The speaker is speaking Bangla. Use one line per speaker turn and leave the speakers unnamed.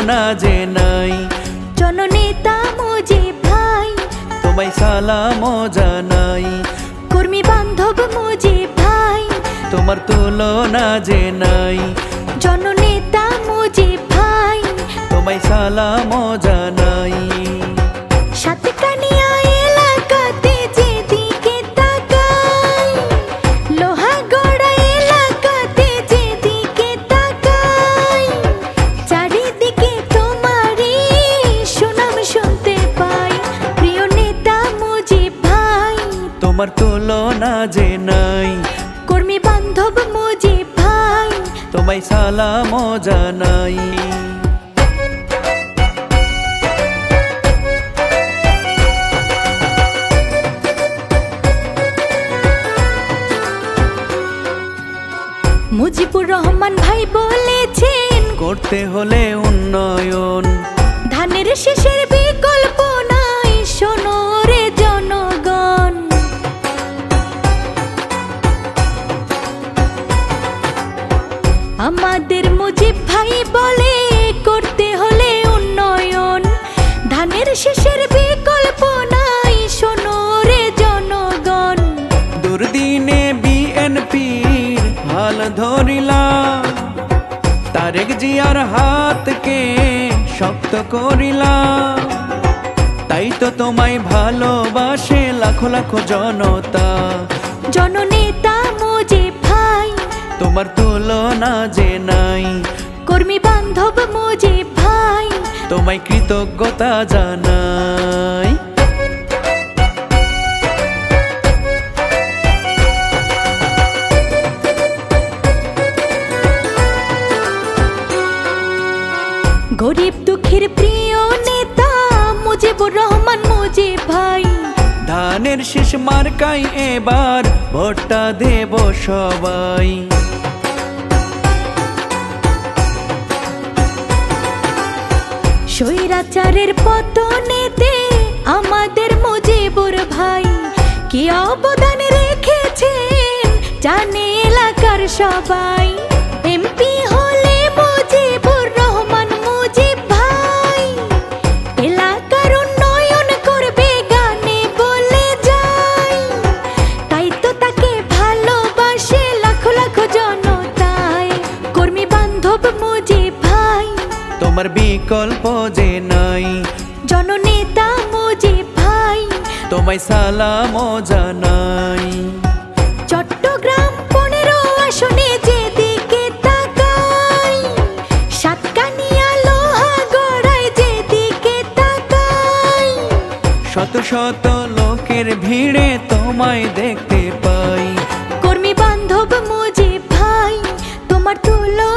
তুলনা যে নাই।
জননেতা মুজিব ভাই
তোমায় সালাম জানাই।
কর্মী বান্ধব মুজিব ভাই
তোমার তুলনা যে নাই।
জননেতা মুজিব ভাই
তোমায় সালাম জানাই।
সাতকানিয়া এলাকাতে যেদিকে তাকাই, লোহাগড়া এলাকাতে যেদিকে তাকাই, চারিদিকে তোমারই সুনাম শুনতে পাই। প্রিয় নেতা মুজিব ভাই
তোমার তুলনা যে নাই।
কর্মী বান্ধব মুজিব ভাই
তোমায় সালাম জানাই।
মুজিবুর রহমান ভাই বলেছেন
করতে হলে উন্নয়ন,
ধানের শেষের বিকল্প নাই, শোনো রে জনগণ। আমাদের মুজিব ভাই বলে করতে হলে উন্নয়ন, ধানের শেষের বিকল্প নাই, শোনো রে জনগণ।
দুর্দিনে বিএনপির হাল ধরিলা, তারেক জিয়ার হাতকে শক্ত করিলা। তাই তো তোমায় ভালোবাসে লাখো লাখো জনতা।
জননেতা মুজিব ভাই
তোমার তুলনা যে নাই।
কর্মী বান্ধব মুজিব ভাই
তোমায় কৃতজ্ঞতা জানাই।
গরিব দুঃখীর প্রিয় নেতা মুজিবুর রহমান মুজিব ভাই।
ধানের শীষ মার্কাই এবার ভোটটা দেব সবাই।
স্বৈরাচারের পতনেতে আমাদের মুজিবুর ভাই কি অবদান রেখেছেন জানে এলাকার সবাই। এমপি হলে মুজিবুর রহমান মুজিব ভাই এলাকার উন্নয়ন করবে গানে বলে যায়। তাই তো তাকে ভালোবাসে লাখো লাখো জনতায়। কর্মী বান্ধব মুজিব ভাই
তোমার বিকল্প যে নাই।
জননেতা মুজিব ভাই
তোমায় সালাম জানাই।
চট্টগ্রাম 15 আসনে যেদিকে তাকাই, সাতকানিয়া লোহাগড়ায় যেদিকে তাকাই,
শত শত লোকের ভিড়ে তোমায় দেখতে পাই।
কর্মী বান্ধব মুজিব ভাই তোমার তুলনা